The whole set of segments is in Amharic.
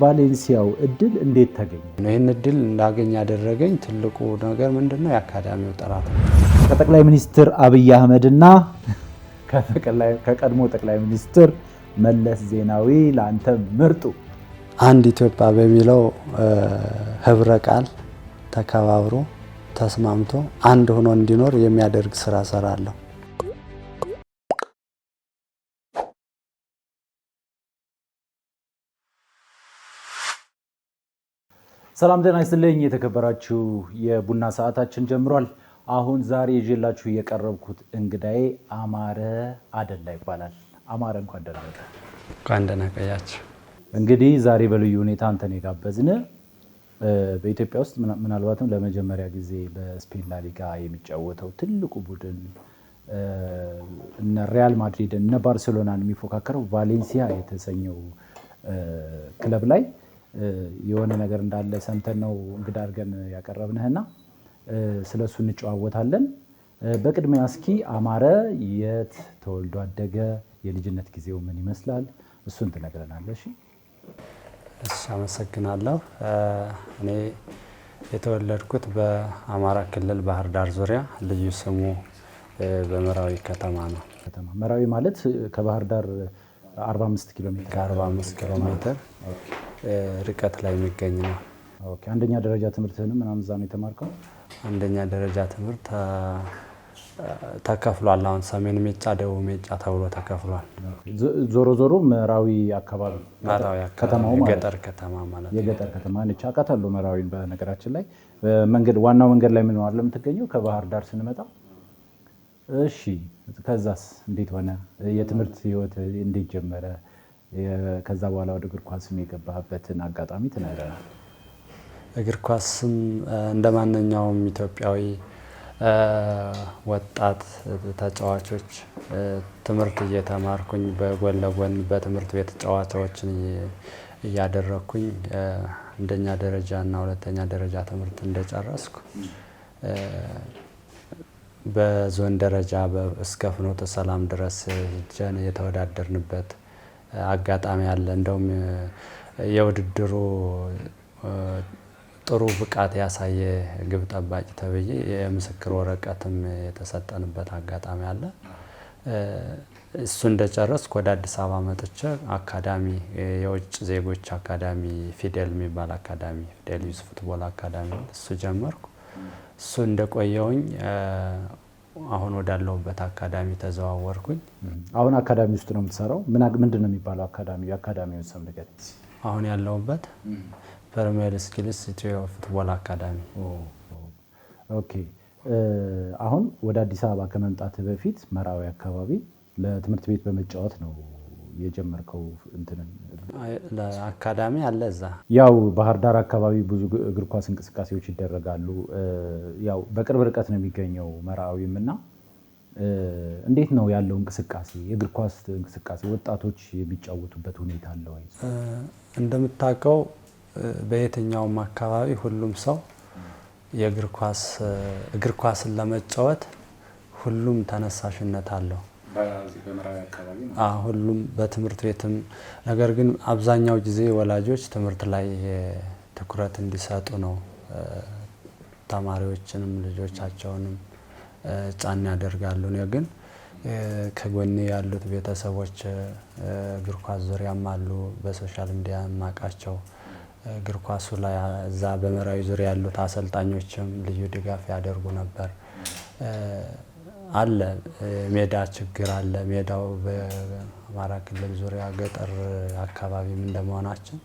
የቫሌንሲያው እድል እንዴት ተገኘ? ይህን እድል እንዳገኝ ያደረገኝ ትልቁ ነገር ምንድነው? የአካዳሚው ጥራት ነው። ከጠቅላይ ሚኒስትር አብይ አህመድና ከቀድሞ ጠቅላይ ሚኒስትር መለስ ዜናዊ ለአንተ ምርጡ አንድ ኢትዮጵያ በሚለው ህብረ ቃል ተከባብሮ ተስማምቶ አንድ ሆኖ እንዲኖር የሚያደርግ ስራ ሰራለሁ። ሰላም ጤና ይስጥልኝ። የተከበራችሁ የቡና ሰዓታችን ጀምሯል። አሁን ዛሬ ይዤላችሁ የቀረብኩት እንግዳዬ አማረ አደላ ይባላል። አማረ እንኳን ደህና መጣህ። እንኳን ደህና ቆያችሁ። እንግዲህ ዛሬ በልዩ ሁኔታ አንተን የጋበዝን በኢትዮጵያ ውስጥ ምናልባትም ለመጀመሪያ ጊዜ በስፔን ላሊጋ የሚጫወተው ትልቁ ቡድን እነ ሪያል ማድሪድ እነ ባርሴሎናን የሚፎካከረው ቫሌንሲያ የተሰኘው ክለብ ላይ የሆነ ነገር እንዳለ ሰምተን ነው እንግዳ አድርገን ያቀረብንህና ስለሱ እንጨዋወታለን። በቅድሚያ እስኪ አማረ የት ተወልዶ አደገ? የልጅነት ጊዜው ምን ይመስላል? እሱን ትነግረናለህ። እሺ፣ አመሰግናለሁ። እኔ የተወለድኩት በአማራ ክልል ባህር ዳር ዙሪያ ልዩ ስሙ በመራዊ ከተማ ነው። መራዊ ማለት ከባህር ዳር 45 ኪሎ ሜትር ከ45 ኪሎ ሜትር ርቀት ላይ የሚገኝ ነው። ኦኬ። አንደኛ ደረጃ ትምህርትህንም ምናምን እዛ ነው የተማርከው? አንደኛ ደረጃ ትምህርት ተከፍሏል። አሁን ሰሜን ሜጫ፣ ደቡብ ሜጫ ተብሎ ተከፍሏል። ዞሮ ዞሮ መራዊ አካባቢ ከተማው ማለት የገጠር ከተማ ማለት ነው። የገጠር ከተማ ነች። አውቃታለሁ መራዊን። በነገራችን ላይ ዋናው መንገድ ላይ ምን ነው የምትገኘው ከባህር ዳር ስንመጣ። እሺ፣ ከዛስ እንዴት ሆነ? የትምህርት ህይወት እንዴት ጀመረ? ከዛ በኋላ ወደ እግር ኳስም የገባህበትን አጋጣሚ ትነግረናል። እግር ኳስም እንደማንኛውም ኢትዮጵያዊ ወጣት ተጫዋቾች ትምህርት እየተማርኩኝ በጎን ለጎን በትምህርት ቤት ጨዋታዎችን እያደረኩኝ አንደኛ ደረጃ እና ሁለተኛ ደረጃ ትምህርት እንደጨረስኩ በዞን ደረጃ እስከ ፍኖተ ሰላም ድረስ ሄጀን የተወዳደርንበት አጋጣሚ አለ። እንደውም የውድድሩ ጥሩ ብቃት ያሳየ ግብ ጠባቂ ተብዬ የምስክር ወረቀትም የተሰጠንበት አጋጣሚ አለ። እሱ እንደጨረስኩ ወደ አዲስ አበባ መጥቼ አካዳሚ የውጭ ዜጎች አካዳሚ ፊደል የሚባል አካዳሚ ፊደል ዩዝ ፉትቦል አካዳሚ እሱ ጀመርኩ። እሱ እንደቆየውኝ አሁን ወዳለሁበት አካዳሚ ተዘዋወርኩኝ። አሁን አካዳሚ ውስጥ ነው የምትሰራው? ምንድን ነው የሚባለው አካዳሚ? የአካዳሚውን ስም ንገረኝ። አሁን ያለሁበት ፕሪሚየር ስኪልስ ኢትዮ ፉትቦል አካዳሚ። ኦኬ። አሁን ወደ አዲስ አበባ ከመምጣት በፊት መራዊ አካባቢ ለትምህርት ቤት በመጫወት ነው የጀመርከው? ለአካዳሚ አለ እዛ። ያው ባህር ዳር አካባቢ ብዙ እግር ኳስ እንቅስቃሴዎች ይደረጋሉ። ያው በቅርብ ርቀት ነው የሚገኘው መራዊም እና እንዴት ነው ያለው እንቅስቃሴ? የእግር ኳስ እንቅስቃሴ ወጣቶች የሚጫወቱበት ሁኔታ አለ ወይ? እንደምታውቀው በየትኛውም አካባቢ ሁሉም ሰው እግር ኳስን ለመጫወት ሁሉም ተነሳሽነት አለው። ሁሉም በትምህርት ቤትም። ነገር ግን አብዛኛው ጊዜ ወላጆች ትምህርት ላይ ትኩረት እንዲሰጡ ነው ተማሪዎችንም ልጆቻቸውንም ጫና ያደርጋሉ። እኔ ግን ከጎኔ ያሉት ቤተሰቦች እግር ኳስ ዙሪያም አሉ፣ በሶሻል ሚዲያ የማውቃቸው እግር ኳሱ ላይ እዛ በመራዊ ዙሪያ ያሉት አሰልጣኞችም ልዩ ድጋፍ ያደርጉ ነበር። አለ ሜዳ ችግር አለ። ሜዳው በአማራ ክልል ዙሪያ ገጠር አካባቢም እንደመሆናችን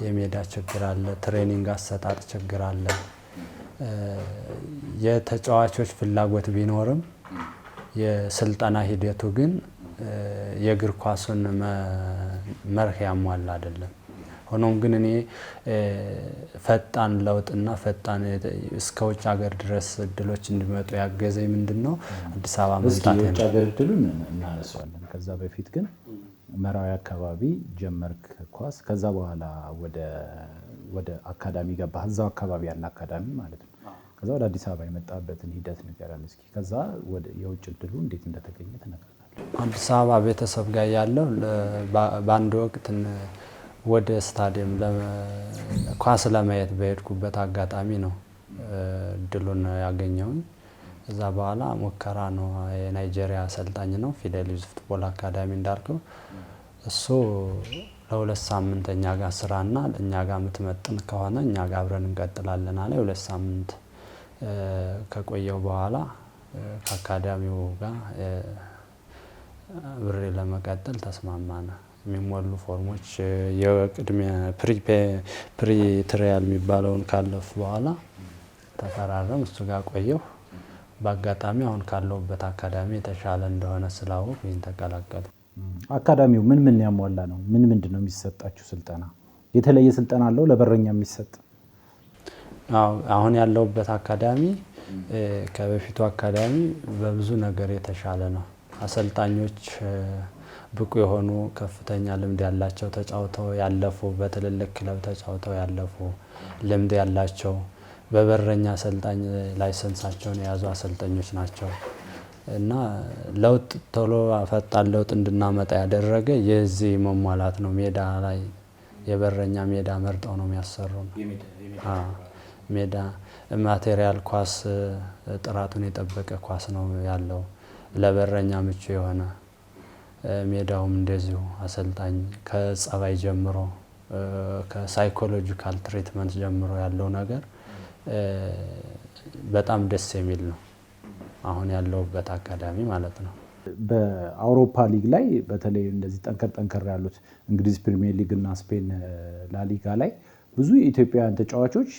የሜዳ ችግር አለ። ትሬኒንግ አሰጣጥ ችግር አለ። የተጫዋቾች ፍላጎት ቢኖርም የስልጠና ሂደቱ ግን የእግር ኳሱን መርህ ያሟላ አይደለም። ሆኖም ግን እኔ ፈጣን ለውጥና ፈጣን እስከ ውጭ ሀገር ድረስ እድሎች እንዲመጡ ያገዘኝ ምንድነው አዲስ አበባ መምጣት ነው። የውጭ ሀገር እድሉን እናነሳዋለን። ከዛ በፊት ግን መራዊ አካባቢ ጀመርክ ኳስ። ከዛ በኋላ ወደ አካዳሚ ገባህ። እዛው አካባቢ ያለ አካዳሚ ማለት ነው። ከዛ ወደ አዲስ አበባ የመጣበትን ሂደት ንገረን እስኪ። ከዛ የውጭ እድሉ እንዴት እንደተገኘ ትነግረናለህ? አዲስ አበባ ቤተሰብ ጋር ያለው በአንድ ወቅት ወደ ስታዲየም ኳስ ለማየት በሄድኩበት አጋጣሚ ነው እድሉን ያገኘውኝ። እዛ በኋላ ሙከራ ነው። የናይጄሪያ አሰልጣኝ ነው ፊደል ዩዝ ፉትቦል አካዳሚ እንዳልከው፣ እሱ ለ2 ሳምንት እኛ ጋር ስራና እኛ ጋር የምትመጥን ከሆነ እኛ ጋር አብረን እንቀጥላለን አለ። 2 ሳምንት ከቆየው በኋላ ከአካዳሚው ጋር ብሬ ለመቀጠል ተስማማነ። የሚሞሉ ፎርሞች የቅድሚያ ፕሪ ትሪያል የሚባለውን ካለፉ በኋላ ተፈራረም። እሱ ጋር ቆየሁ። በአጋጣሚ አሁን ካለሁበት አካዳሚ የተሻለ እንደሆነ ስላወቅ ይህን ተቀላቀሉ። አካዳሚው ምን ያሟላ ነው? ምንድን ነው የሚሰጣችሁ ስልጠና? የተለየ ስልጠና አለው ለበረኛ የሚሰጥ? አሁን ያለሁበት አካዳሚ ከበፊቱ አካዳሚ በብዙ ነገር የተሻለ ነው። አሰልጣኞች ብቁ የሆኑ ከፍተኛ ልምድ ያላቸው ተጫውተው ያለፉ፣ በትልልቅ ክለብ ተጫውተው ያለፉ ልምድ ያላቸው በበረኛ አሰልጣኝ ላይሰንሳቸውን የያዙ አሰልጣኞች ናቸው እና ለውጥ ቶሎ ፈጣን ለውጥ እንድናመጣ ያደረገ የዚህ መሟላት ነው። ሜዳ ላይ የበረኛ ሜዳ መርጠው ነው የሚያሰሩን። ሜዳ ማቴሪያል ኳስ ጥራቱን የጠበቀ ኳስ ነው ያለው፣ ለበረኛ ምቹ የሆነ ሜዳውም እንደዚሁ አሰልጣኝ ከጸባይ ጀምሮ ከሳይኮሎጂካል ትሪትመንት ጀምሮ ያለው ነገር በጣም ደስ የሚል ነው። አሁን ያለውበት አካዳሚ ማለት ነው። በአውሮፓ ሊግ ላይ በተለይ እንደዚህ ጠንከር ያሉት እንግሊዝ ፕሪሚየር ሊግ እና ስፔን ላሊጋ ላይ ብዙ የኢትዮጵያውያን ተጫዋቾች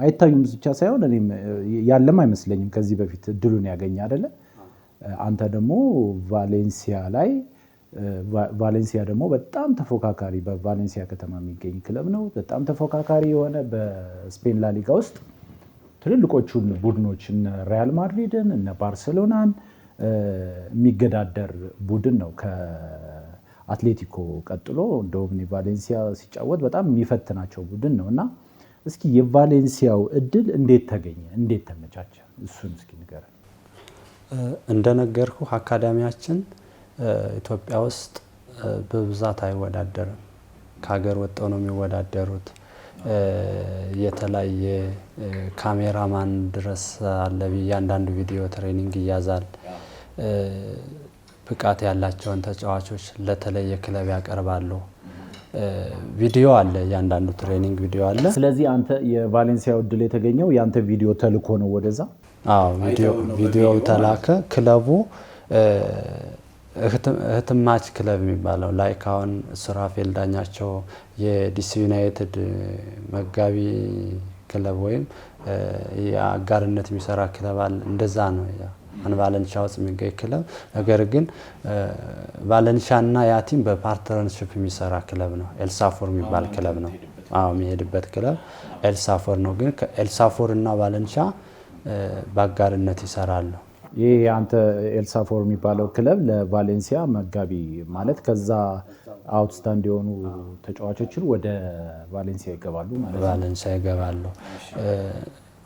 አይታዩም ብቻ ሳይሆን እኔም ያለም አይመስለኝም ከዚህ በፊት እድሉን ያገኘ አይደለ። አንተ ደግሞ ቫሌንሲያ ደግሞ በጣም ተፎካካሪ፣ በቫሌንሲያ ከተማ የሚገኝ ክለብ ነው። በጣም ተፎካካሪ የሆነ በስፔን ላሊጋ ውስጥ ትልልቆቹን ቡድኖች እነ ሪያል ማድሪድን እነ ባርሴሎናን የሚገዳደር ቡድን ነው። ከአትሌቲኮ ቀጥሎ እንደውም ቫሌንሲያ ሲጫወት በጣም የሚፈትናቸው ቡድን ነው እና እስኪ የቫሌንሲያው እድል እንዴት ተገኘ? እንዴት ተመቻቸ? እሱን እስኪ ንገረን። እንደነገርኩ አካዳሚያችን ኢትዮጵያ ውስጥ በብዛት አይወዳደርም። ከሀገር ወጥተው ነው የሚወዳደሩት። የተለያየ ካሜራማን ድረስ አለ። እያንዳንዱ ቪዲዮ ትሬኒንግ ይያዛል። ብቃት ያላቸውን ተጫዋቾች ለተለየ ክለብ ያቀርባሉ። ቪዲዮ አለ፣ እያንዳንዱ ትሬኒንግ ቪዲዮ አለ። ስለዚህ አንተ የቫሌንሲያው እድል የተገኘው ያንተ ቪዲዮ ተልኮ ነው ወደዛ? አዎ፣ ቪዲዮ ተላከ። ክለቡ እህትማች ክለብ የሚባለው ላይክ አሁን ሱራፌል ዳኛቸው የዲሲ ዩናይትድ መጋቢ ክለብ ወይም የአጋርነት የሚሰራ ክለብ አለ። እንደዛ ነው ቫለንሻ ውስጥ የሚገኝ ክለብ። ነገር ግን ቫለንሻና ያ ቲም በፓርትነርሺፕ የሚሰራ ክለብ ነው። ኤልሳፎር የሚባል ክለብ ነው። የሚሄድበት ክለብ ኤልሳፎር ነው። ግን ኤልሳፎር እና ቫለንሻ በአጋርነት ይሰራሉ። ይህ አንተ ኤልሳፎር የሚባለው ክለብ ለቫሌንሲያ መጋቢ ማለት ከዛ አውትስታንድ የሆኑ ተጫዋቾችን ወደ ቫሌንሲያ ይገባሉ ማለት ነው። ቫሌንሲያ ይገባሉ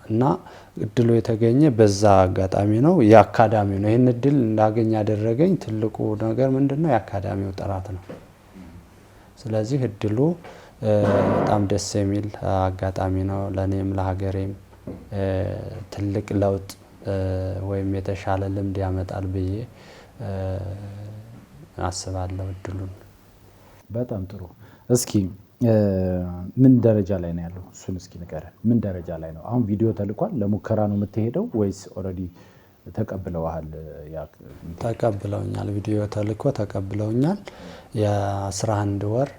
እና እድሉ የተገኘ በዛ አጋጣሚ ነው። የአካዳሚው ነው ይህን እድል እንዳገኝ ያደረገኝ ትልቁ ነገር ምንድን ነው? የአካዳሚው ጥራት ነው። ስለዚህ እድሉ በጣም ደስ የሚል አጋጣሚ ነው። ለእኔም ለሀገሬም ትልቅ ለውጥ ወይም የተሻለ ልምድ ያመጣል ብዬ አስባለሁ እድሉን። በጣም ጥሩ። እስኪ ምን ደረጃ ላይ ነው ያለው? እሱን እስኪ ንገረን። ምን ደረጃ ላይ ነው አሁን? ቪዲዮ ተልኳል። ለሙከራ ነው የምትሄደው ወይስ ኦልሬዲ ተቀብለዋል? ተቀብለውኛል። ቪዲዮ ተልኮ ተቀብለውኛል። የ11 ወር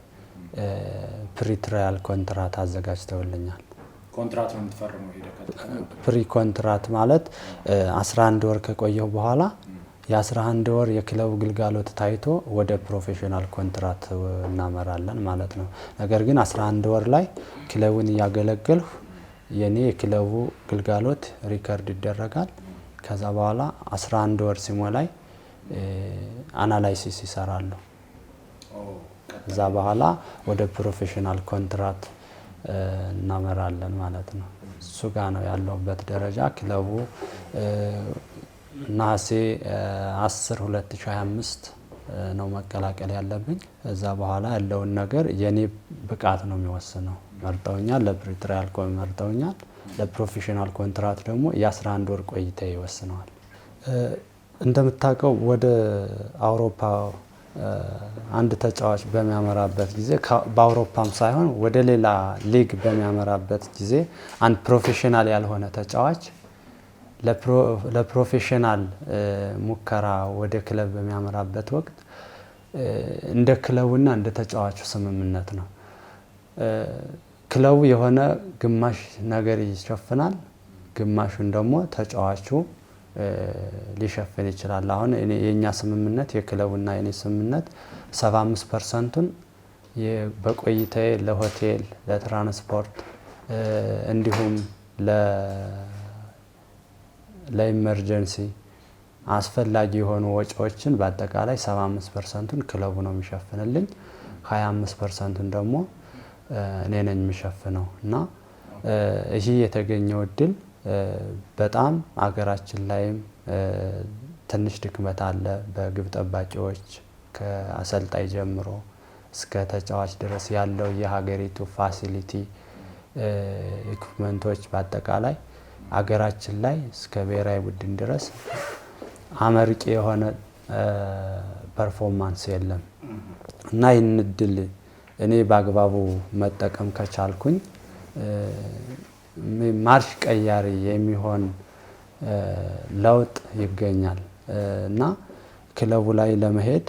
ፕሪ ትራያል ኮንትራት አዘጋጅተውልኛል። ኮንትራት ነው የምትፈርመው? ፕሪ ኮንትራት ማለት 11 ወር ከቆየው በኋላ የ11 ወር የክለቡ ግልጋሎት ታይቶ ወደ ፕሮፌሽናል ኮንትራት እናመራለን ማለት ነው። ነገር ግን 11 ወር ላይ ክለቡን እያገለገልሁ የኔ የክለቡ ግልጋሎት ሪከርድ ይደረጋል። ከዛ በኋላ 11 ወር ሲሞላይ አናላይሲስ ይሰራሉ። ከዛ በኋላ ወደ ፕሮፌሽናል ኮንትራት እናመራለን ማለት ነው። እሱ ጋር ነው ያለውበት ደረጃ። ክለቡ ነሐሴ 10 2025 ነው መቀላቀል ያለብኝ። እዛ በኋላ ያለውን ነገር የኔ ብቃት ነው የሚወስነው። መርጠውኛል፣ ለፕሪትሪያል መርጠውኛል። ለፕሮፌሽናል ኮንትራት ደግሞ የ11 ወር ቆይታ ይወስነዋል። እንደምታውቀው ወደ አውሮፓ አንድ ተጫዋች በሚያመራበት ጊዜ በአውሮፓም ሳይሆን ወደ ሌላ ሊግ በሚያመራበት ጊዜ አንድ ፕሮፌሽናል ያልሆነ ተጫዋች ለፕሮፌሽናል ሙከራ ወደ ክለብ በሚያመራበት ወቅት እንደ ክለቡና እንደ ተጫዋቹ ስምምነት ነው። ክለቡ የሆነ ግማሽ ነገር ይሸፍናል፣ ግማሹን ደግሞ ተጫዋቹ ሊሸፍን ይችላል። አሁን የኛ ስምምነት የክለቡና የኔ ስምምነት 75%ን በቆይታዬ ለሆቴል፣ ለትራንስፖርት እንዲሁም ለኢመርጀንሲ አስፈላጊ የሆኑ ወጪዎችን በአጠቃላይ 75%ን ክለቡ ነው የሚሸፍንልኝ። 25%ን ደግሞ እኔ ነኝ የሚሸፍነው እና ይህ የተገኘው እድል በጣም አገራችን ላይም ትንሽ ድክመት አለ። በግብ ጠባቂዎች ከአሰልጣኝ ጀምሮ እስከ ተጫዋች ድረስ ያለው የሀገሪቱ ፋሲሊቲ ኢኩፕመንቶች በአጠቃላይ አገራችን ላይ እስከ ብሔራዊ ቡድን ድረስ አመርቂ የሆነ ፐርፎርማንስ የለም እና ይህን እድል እኔ በአግባቡ መጠቀም ከቻልኩኝ ማርሽ ቀያሪ የሚሆን ለውጥ ይገኛል እና ክለቡ ላይ ለመሄድ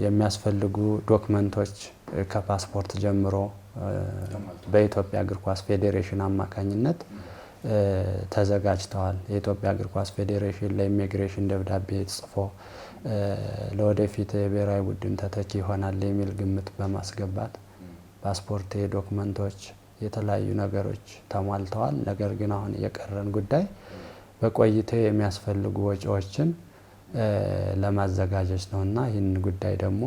የሚያስፈልጉ ዶክመንቶች ከፓስፖርት ጀምሮ በኢትዮጵያ እግር ኳስ ፌዴሬሽን አማካኝነት ተዘጋጅተዋል። የኢትዮጵያ እግር ኳስ ፌዴሬሽን ለኢሚግሬሽን ደብዳቤ ጽፎ ለወደፊት የብሔራዊ ቡድን ተተኪ ይሆናል የሚል ግምት በማስገባት ፓስፖርት፣ ዶክመንቶች፣ የተለያዩ ነገሮች ተሟልተዋል። ነገር ግን አሁን የቀረን ጉዳይ በቆይታ የሚያስፈልጉ ወጪዎችን ለማዘጋጀት ነው እና ይህን ጉዳይ ደግሞ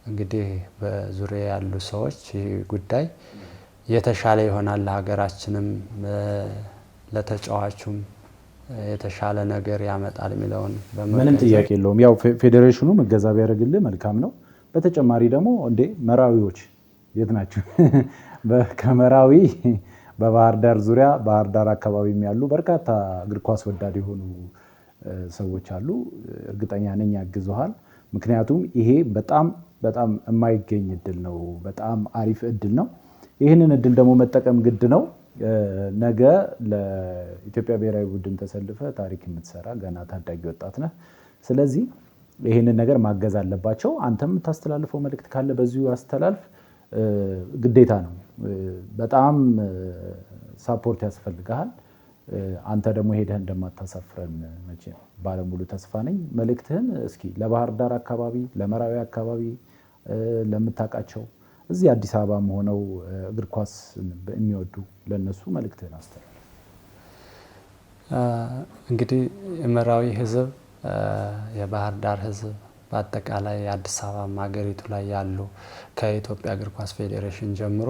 እንግዲህ በዙሪያ ያሉ ሰዎች ይህ ጉዳይ የተሻለ ይሆናል ለሀገራችንም ለተጫዋቹም የተሻለ ነገር ያመጣል የሚለውን ምንም ጥያቄ የለውም። ያው ፌዴሬሽኑ እገዛ ቢያደርግልህ መልካም ነው። በተጨማሪ ደግሞ መራዊዎች የት ናቸው? ከመራዊ በባህር ዳር ዙሪያ ባህር ዳር አካባቢ ያሉ በርካታ እግር ኳስ ወዳድ የሆኑ ሰዎች አሉ። እርግጠኛ ነኝ ያግዙሃል። ምክንያቱም ይሄ በጣም በጣም የማይገኝ እድል ነው። በጣም አሪፍ እድል ነው። ይህንን እድል ደግሞ መጠቀም ግድ ነው። ነገ ለኢትዮጵያ ብሔራዊ ቡድን ተሰልፈ ታሪክ የምትሰራ ገና ታዳጊ ወጣት ነህ። ስለዚህ ይህንን ነገር ማገዝ አለባቸው። አንተም የምታስተላልፈው መልእክት ካለ በዚሁ አስተላልፍ። ግዴታ ነው። በጣም ሳፖርት ያስፈልግሃል። አንተ ደግሞ ሄደህ እንደማታሳፍረን መቼም ባለሙሉ ተስፋ ነኝ። መልእክትህን እስኪ ለባህር ዳር አካባቢ፣ ለመራዊ አካባቢ ለምታውቃቸው እዚህ አዲስ አበባም ሆነው እግር ኳስ የሚወዱ ለነሱ መልእክትህን አስተላልፍ። እንግዲህ የመራዊ ህዝብ፣ የባህር ዳር ህዝብ፣ በአጠቃላይ የአዲስ አበባ ሀገሪቱ ላይ ያሉ ከኢትዮጵያ እግር ኳስ ፌዴሬሽን ጀምሮ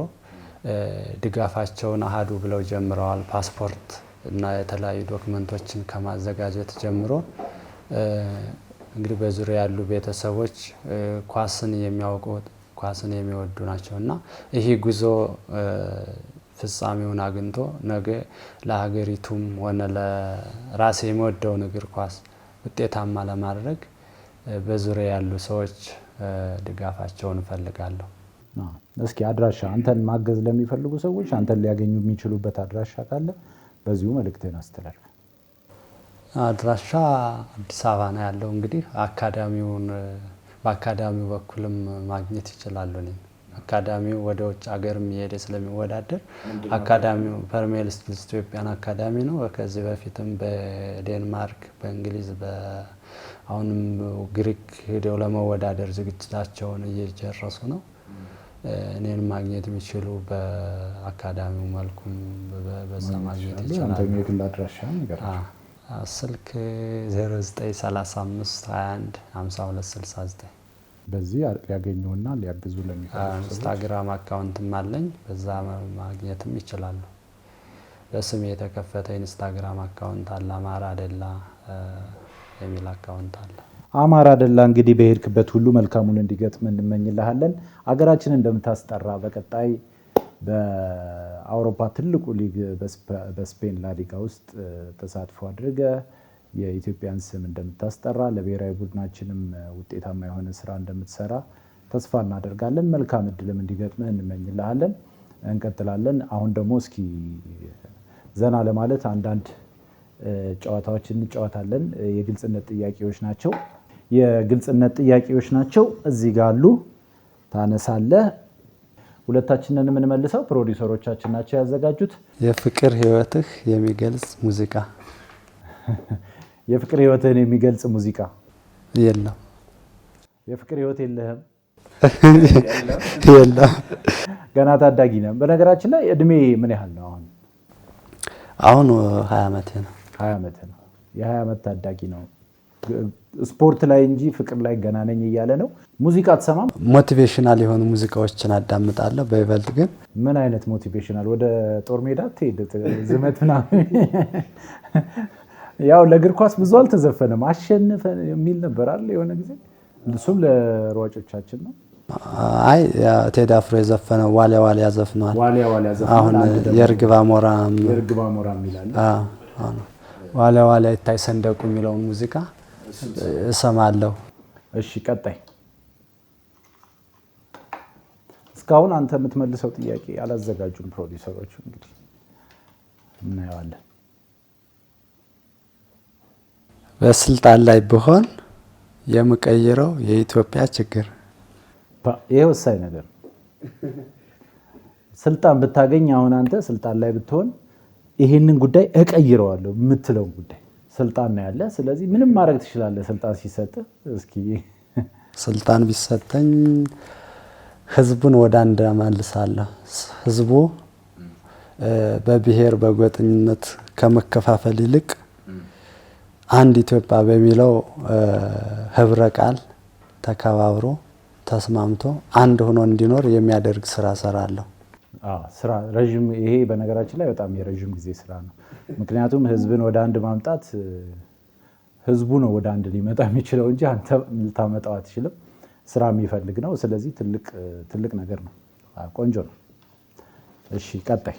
ድጋፋቸውን አሃዱ ብለው ጀምረዋል። ፓስፖርት እና የተለያዩ ዶክመንቶችን ከማዘጋጀት ጀምሮ እንግዲህ በዙሪያ ያሉ ቤተሰቦች ኳስን የሚያውቁ ኳስን የሚወዱ ናቸው እና ይህ ጉዞ ፍጻሜውን አግኝቶ ነገ ለሀገሪቱም ሆነ ለራሴ የሚወደውን እግር ኳስ ውጤታማ ለማድረግ በዙሪያ ያሉ ሰዎች ድጋፋቸውን እፈልጋለሁ። እስኪ አድራሻ፣ አንተን ማገዝ ለሚፈልጉ ሰዎች አንተን ሊያገኙ የሚችሉበት አድራሻ ካለ በዚሁ መልእክትህን አስተላልፍ። አድራሻ አዲስ አበባ ነው ያለው። እንግዲህ አካዳሚውን በአካዳሚው በኩልም ማግኘት ይችላሉ። አካዳሚው ወደ ውጭ ሀገር እየሄደ ስለሚወዳደር አካዳሚው ፐርሜል ስኪልስ ኢትዮጵያን አካዳሚ ነው። ከዚህ በፊትም በዴንማርክ፣ በእንግሊዝ፣ አሁንም ግሪክ ሄደው ለመወዳደር ዝግጅታቸውን እየጨረሱ ነው። እኔን ማግኘት የሚችሉ በአካዳሚው መልኩም በዛ ማግኘት ይችላሉ። ስልክ 0935 21 5269 በዚህ ሊያገኙና ሊያግዙ ለሚፈልጉ ኢንስታግራም አካውንትም አለኝ። በዛ ማግኘትም ይችላሉ። በስም የተከፈተ ኢንስታግራም አካውንት አለ፣ አማራ አደላ የሚል አካውንት አለ። አማራ ደላ እንግዲህ በሄድክበት ሁሉ መልካሙን እንዲገጥም እንመኝልሃለን። አገራችንን እንደምታስጠራ በቀጣይ በአውሮፓ ትልቁ ሊግ በስፔን ላሊጋ ውስጥ ተሳትፎ አድርገ የኢትዮጵያን ስም እንደምታስጠራ ለብሔራዊ ቡድናችንም ውጤታማ የሆነ ስራ እንደምትሰራ ተስፋ እናደርጋለን። መልካም እድልም እንዲገጥምህ እንመኝልሃለን። እንቀጥላለን። አሁን ደግሞ እስኪ ዘና ለማለት አንዳንድ ጨዋታዎችን እንጫወታለን። የግልጽነት ጥያቄዎች ናቸው። እዚህ ጋር አሉ። ታነሳለህ። ሁለታችንን የምንመልሰው ፕሮዲውሰሮቻችን ናቸው ያዘጋጁት። የፍቅር ህይወትህ የሚገልጽ ሙዚቃ። የፍቅር ህይወትህን የሚገልጽ ሙዚቃ የለም። የፍቅር ህይወት የለህም? የለም። ገና ታዳጊ ነህ። በነገራችን ላይ እድሜ ምን ያህል ነው አሁን? አሁን 20 ዓመቴ ነው። 20 ዓመት ነው። የ20 ዓመት ታዳጊ ነው። ስፖርት ላይ እንጂ ፍቅር ላይ ገና ነኝ እያለ ነው። ሙዚቃ አትሰማም? ሞቲቬሽናል የሆኑ ሙዚቃዎችን አዳምጣለሁ። በይበልጥ ግን ምን አይነት ሞቲቬሽናል? ወደ ጦር ሜዳ ትሄድ ዝመት ምናምን። ያው ለእግር ኳስ ብዙ አልተዘፈነም። አሸንፈን የሚል ነበር አይደል የሆነ ጊዜ። እሱም ለሯጮቻችን ነው። አይ ቴዲ አፍሮ የዘፈነው ዋሊያ ዋሊያ ዘፍኗል። አሁን የእርግብ አሞራ የሚላል ዋሊያ ዋሊያ ይታይ ሰንደቁ የሚለውን ሙዚቃ እሰማለሁ። እሺ ቀጣይ። እስካሁን አንተ የምትመልሰው ጥያቄ አላዘጋጁም ፕሮዲውሰሮቹ። እንግዲህ እናየዋለን። በስልጣን ላይ ብሆን የምቀይረው የኢትዮጵያ ችግር። ይሄ ወሳኝ ነገር ነው። ስልጣን ብታገኝ አሁን አንተ ስልጣን ላይ ብትሆን ይሄንን ጉዳይ እቀይረዋለሁ የምትለው ጉዳይ ስልጣን ነው ያለ። ስለዚህ ምንም ማድረግ ትችላለህ ስልጣን ሲሰጥ። እስኪ ስልጣን ቢሰጠኝ ህዝቡን ወደ አንድ አመልሳለሁ። ህዝቡ በብሔር በጎጥነት ከመከፋፈል ይልቅ አንድ ኢትዮጵያ በሚለው ህብረ ቃል ተከባብሮ ተስማምቶ አንድ ሆኖ እንዲኖር የሚያደርግ ስራ ሰራለሁ። ስራ ረጅም። ይሄ በነገራችን ላይ በጣም የረጅም ጊዜ ስራ ነው። ምክንያቱም ህዝብን ወደ አንድ ማምጣት ህዝቡ ነው ወደ አንድ ሊመጣ የሚችለው እንጂ አንተ ልታመጣው አትችልም። ስራ የሚፈልግ ነው። ስለዚህ ትልቅ ነገር ነው። ቆንጆ ነው። እሺ ቀጣይ።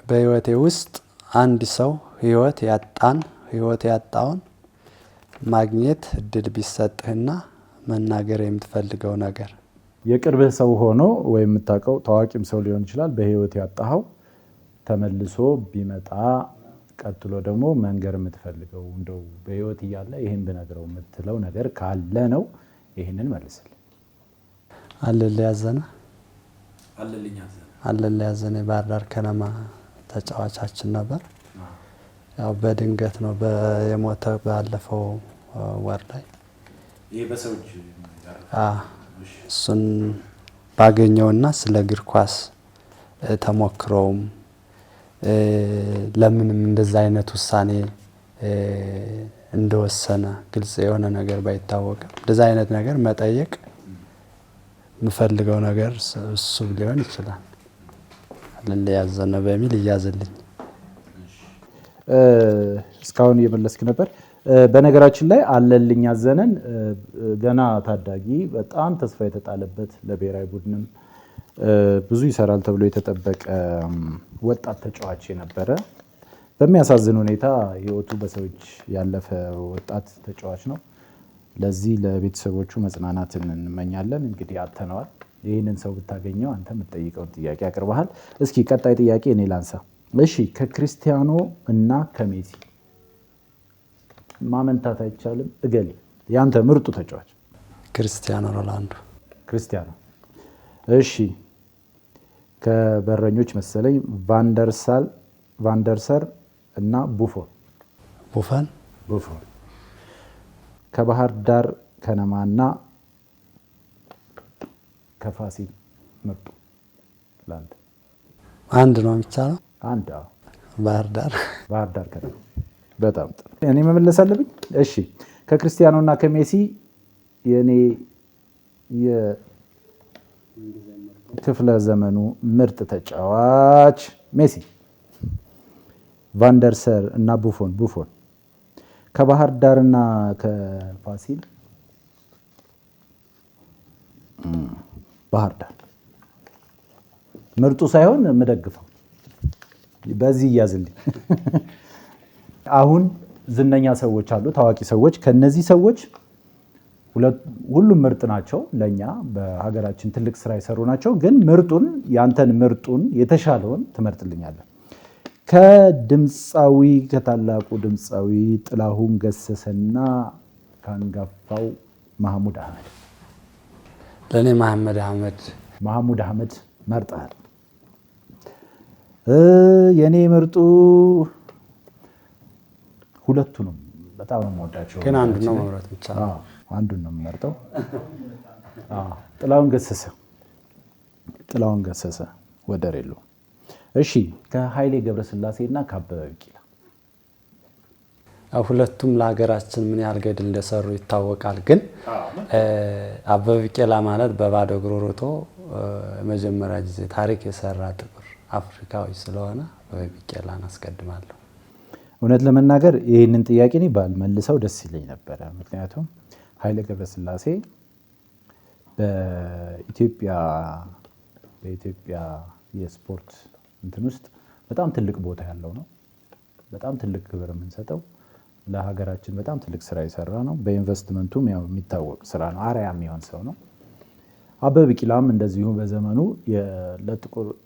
በህይወቴ ውስጥ አንድ ሰው ህይወት ያጣውን ማግኘት እድል ቢሰጥህና መናገር የምትፈልገው ነገር። የቅርብህ ሰው ሆኖ ወይም የምታውቀው ታዋቂም ሰው ሊሆን ይችላል። በህይወት ያጣኸው ተመልሶ ቢመጣ ቀጥሎ ደግሞ መንገር የምትፈልገው እንደው በህይወት እያለ ይህን ብነግረው የምትለው ነገር ካለ ነው። ይህንን መልስልኝ። አለልኝ ያዘነ የባህር ዳር ከነማ ተጫዋቻችን ነበር። ያው በድንገት ነው የሞተ ባለፈው ወር ላይ። እሱን ባገኘውና ስለ እግር ኳስ ተሞክሮውም ለምንም እንደዛ አይነት ውሳኔ እንደወሰነ ግልጽ የሆነ ነገር ባይታወቅም እንደዛ አይነት ነገር መጠየቅ የምፈልገው ነገር እሱ ሊሆን ይችላል። አለልኝ ያዘነ በሚል እያዘልኝ። እስካሁን እየመለስክ ነበር። በነገራችን ላይ አለልኝ ያዘነን ገና ታዳጊ በጣም ተስፋ የተጣለበት ለብሔራዊ ቡድንም ብዙ ይሰራል ተብሎ የተጠበቀ ወጣት ተጫዋች የነበረ በሚያሳዝን ሁኔታ ህይወቱ በሰዎች ያለፈ ወጣት ተጫዋች ነው። ለዚህ ለቤተሰቦቹ መጽናናትን እንመኛለን። እንግዲህ አጥተነዋል። ይህንን ሰው ብታገኘው አንተ የምትጠይቀውን ጥያቄ አቅርበሃል። እስኪ ቀጣይ ጥያቄ እኔ ላንሳ። እሺ ከክርስቲያኖ እና ከሜሲ ማመንታት አይቻልም። እገሌ ያንተ ምርጡ ተጫዋች። ክርስቲያኖ ሮናልዶ። ክርስቲያኖ። እሺ ከበረኞች መሰለኝ ቫንደርሰር እና ቡፎን። ከባህር ዳር ከነማና ከፋሲል ምርጡ ላንተ። አንድ ነው የሚቻለው። አንድ ባህር ዳር ከነማ። በጣም ጥሩ። እኔ መመለስ አለብኝ። እሺ ከክርስቲያኖ እና ከሜሲ የኔ የክፍለ ዘመኑ ምርጥ ተጫዋች ሜሲ፣ ቫንደርሰር እና ቡፎን። ከባህር ዳርና ከፋሲል ባህር ዳር ምርጡ ሳይሆን የምደግፈው በዚህ እያዝልኝ። አሁን ዝነኛ ሰዎች አሉ፣ ታዋቂ ሰዎች። ከነዚህ ሰዎች ሁሉም ምርጥ ናቸው፣ ለኛ በሀገራችን ትልቅ ስራ የሰሩ ናቸው። ግን ምርጡን ያንተን ምርጡን የተሻለውን ትመርጥልኛለህ። ከታላቁ ድምፃዊ ጥላሁን ገሰሰና ከአንጋፋው መሐሙድ አህመድ። ለእኔ መሐሙድ አህመድ መርጠሃል። የኔ ምርጡ ሁለቱንም በጣም ነው የምወዳቸው፣ ግን አንዱ ነው መምረጥ ብቻ። አንዱን ነው የምመርጠው። ጥላሁን ገሰሰ ወደር የለውም። እሺ ከኃይሌ ገብረስላሴ እና ከአበበ ቢቂላ። ሁለቱም ለሀገራችን ምን ያህል ገድል እንደሰሩ ይታወቃል። ግን አበበ ቢቂላ ማለት በባዶ እግሩ ሮጦ መጀመሪያ ጊዜ ታሪክ የሰራ ጥቁር አፍሪካዊ ስለሆነ አበበ ቢቂላን አስቀድማለሁ። እውነት ለመናገር ይህንን ጥያቄ እኔ ባልመልሰው ደስ ይለኝ ነበረ። ምክንያቱም ኃይሌ ገብረስላሴ በኢትዮጵያ የስፖርት እንትን ውስጥ በጣም ትልቅ ቦታ ያለው ነው። በጣም ትልቅ ክብር የምንሰጠው፣ ለሀገራችን በጣም ትልቅ ስራ የሰራ ነው። በኢንቨስትመንቱም ያው የሚታወቅ ስራ ነው። አርአያ የሚሆን ሰው ነው። አበበ ቢቂላም እንደዚሁ በዘመኑ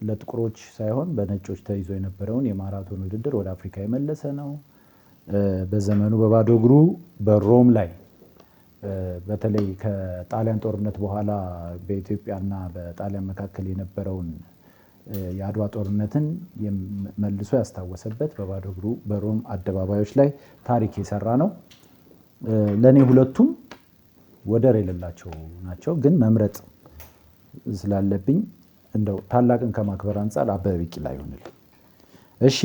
ለጥቁሮች ሳይሆን በነጮች ተይዞ የነበረውን የማራቶን ውድድር ወደ አፍሪካ የመለሰ ነው። በዘመኑ በባዶ እግሩ በሮም ላይ በተለይ ከጣሊያን ጦርነት በኋላ በኢትዮጵያና በጣሊያን መካከል የነበረውን የአድዋ ጦርነትን መልሶ ያስታወሰበት በባዶ እግሩ በሮም አደባባዮች ላይ ታሪክ የሰራ ነው። ለእኔ ሁለቱም ወደር የሌላቸው ናቸው። ግን መምረጥ ስላለብኝ እንደው ታላቅን ከማክበር አንጻር አበበ ቢቂላ ይሆንልኝ። እሺ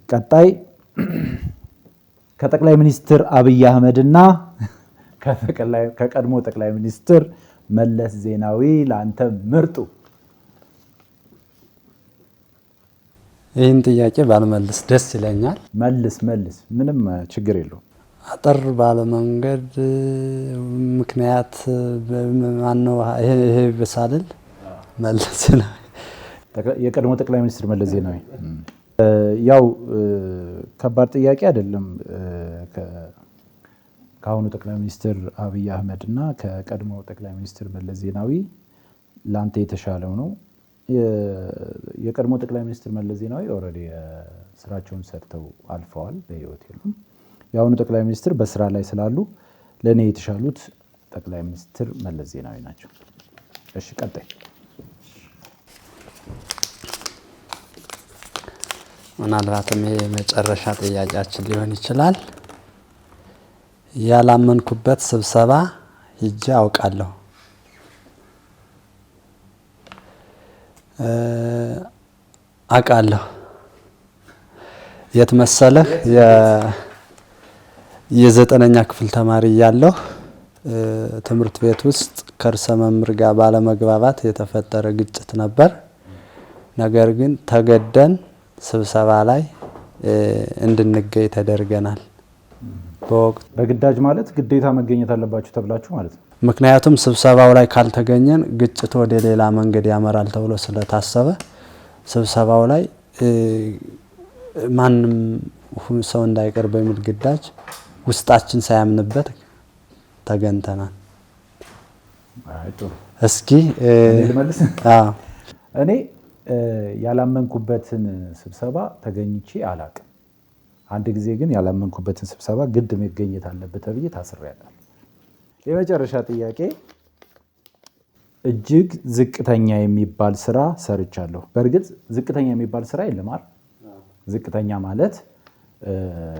ቀጣይ ከጠቅላይ ሚኒስትር አብይ አህመድና ከቀድሞ ጠቅላይ ሚኒስትር መለስ ዜናዊ ለአንተ ምርጡ። ይህን ጥያቄ ባልመልስ ደስ ይለኛል። መልስ፣ ምንም ችግር የለውም። አጠር ባለ መንገድ ምክንያት ማነው ይሄ በሳልል መለስ ዜናዊ፣ የቀድሞ ጠቅላይ ሚኒስትር መለስ ዜናዊ። ያው ከባድ ጥያቄ አይደለም። ከአሁኑ ጠቅላይ ሚኒስትር አብይ አህመድ እና ከቀድሞ ጠቅላይ ሚኒስትር መለስ ዜናዊ ለአንተ የተሻለው ነው። የቀድሞ ጠቅላይ ሚኒስትር መለስ ዜናዊ ኦልሬዲ ስራቸውን ሰርተው አልፈዋል፣ በህይወት የሉም። የአሁኑ ጠቅላይ ሚኒስትር በስራ ላይ ስላሉ ለእኔ የተሻሉት ጠቅላይ ሚኒስትር መለስ ዜናዊ ናቸው። እሺ ቀጣይ ምናልባትም ይሄ የመጨረሻ ጥያቄያችን ሊሆን ይችላል። ያላመንኩበት ስብሰባ ሂጄ አውቃለሁ። አውቃለሁ የት መሰለህ? የዘጠነኛ ክፍል ተማሪ እያለሁ ትምህርት ቤት ውስጥ ከርዕሰ መምህር ጋር ባለመግባባት የተፈጠረ ግጭት ነበር። ነገር ግን ተገደን ስብሰባ ላይ እንድንገኝ ተደርገናል። በወቅቱ በግዳጅ ማለት ግዴታ መገኘት አለባችሁ ተብላችሁ ማለት ነው። ምክንያቱም ስብሰባው ላይ ካልተገኘን ግጭት ወደ ሌላ መንገድ ያመራል ተብሎ ስለታሰበ ስብሰባው ላይ ማንም ሰው እንዳይቀር በሚል ግዳጅ ውስጣችን ሳያምንበት ተገኝተናል። እስኪ እኔ ያላመንኩበትን ስብሰባ ተገኝቼ አላቅም። አንድ ጊዜ ግን ያላመንኩበትን ስብሰባ ግድ መገኘት አለበት ተብዬ ታስሬያለሁ። የመጨረሻ ጥያቄ፣ እጅግ ዝቅተኛ የሚባል ስራ ሰርቻለሁ። በእርግጥ ዝቅተኛ የሚባል ስራ የለም አይደል? ዝቅተኛ ማለት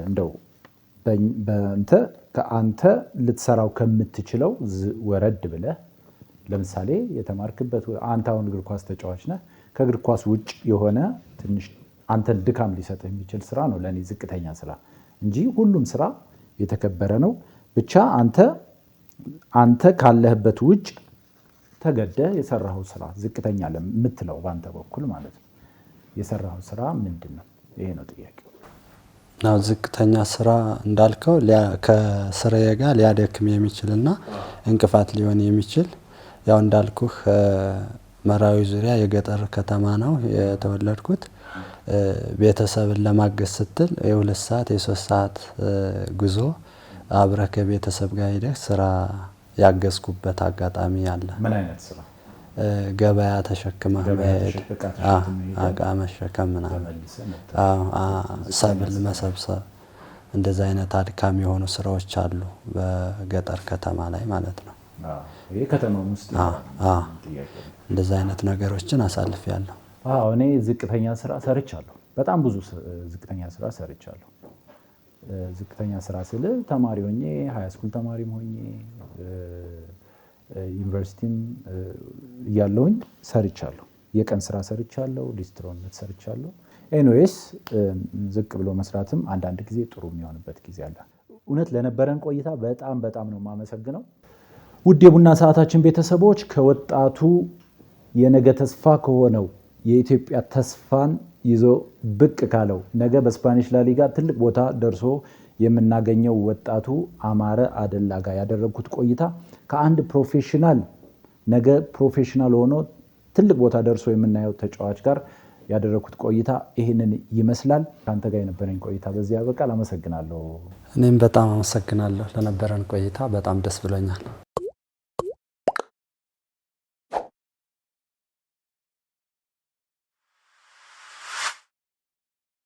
እንደው ከአንተ ልትሰራው ከምትችለው ወረድ ብለህ፣ ለምሳሌ የተማርክበት አንተ አሁን እግር ኳስ ተጫዋች ነህ። ከእግር ኳስ ውጭ የሆነ ትንሽ አንተን ድካም ሊሰጥ የሚችል ስራ ነው ለእኔ ዝቅተኛ ስራ እንጂ ሁሉም ስራ የተከበረ ነው። ብቻ አንተ ካለህበት ውጭ ተገደህ የሰራኸው ስራ ዝቅተኛ የምትለው በአንተ በኩል ማለት ነው። የሰራኸው ስራ ምንድን ነው? ይሄ ነው ጥያቄው። ነው ዝቅተኛ ስራ እንዳልከው ከስራዬ ጋር ሊያደክም የሚችልና እንቅፋት ሊሆን የሚችል ያው እንዳልኩህ መራዊ ዙሪያ የገጠር ከተማ ነው የተወለድኩት። ቤተሰብን ለማገዝ ስትል የ2 ሰዓት የ3 ሰዓት ጉዞ አብረህ ከቤተሰብ ጋር ሄደህ ስራ ያገዝኩበት አጋጣሚ አለ። ምን አይነት ስራ? ገበያ ተሸክመህ መሄድ፣ እቃ መሸከም ምናምን፣ ሰብል መሰብሰብ፣ እንደዛ አይነት አድካሚ የሆኑ ስራዎች አሉ በገጠር ከተማ ላይ ማለት ነው። ይሄ ከተማው ውስጥ እንደዛ አይነት ነገሮችን አሳልፌያለሁ። እኔ ዝቅተኛ ስራ ሰርቻለሁ። በጣም ብዙ ዝቅተኛ ስራ ሰርቻለሁ። ዝቅተኛ ስራ ስል ተማሪ ሆኜ ሃይ ስኩል ተማሪም ሆኜ ዩኒቨርሲቲም እያለሁኝ ሰርቻለሁ። የቀን ስራ ሰርቻለሁ፣ ሊስትሮነት ሰርቻለሁ። ኤኒዌይስ ዝቅ ብሎ መስራትም አንዳንድ ጊዜ ጥሩ የሚሆንበት ጊዜ አለ። እውነት ለነበረን ቆይታ በጣም ነው የማመሰግነው። ውድ የቡና ሰዓታችን ቤተሰቦች ከወጣቱ የነገ ተስፋ ከሆነው የኢትዮጵያ ተስፋን ይዞ ብቅ ካለው ነገ በስፓኒሽ ላሊጋ ትልቅ ቦታ ደርሶ የምናገኘው ወጣቱ አማረ አደላ ጋር ያደረግኩት ቆይታ ከአንድ ፕሮፌሽናል ነገ ፕሮፌሽናል ሆኖ ትልቅ ቦታ ደርሶ የምናየው ተጫዋች ጋር ያደረግኩት ቆይታ ይህንን ይመስላል። ከአንተ ጋር የነበረኝ ቆይታ በዚህ ያበቃል። አመሰግናለሁ። እኔም በጣም አመሰግናለሁ ለነበረን ቆይታ። በጣም ደስ ብሎኛል።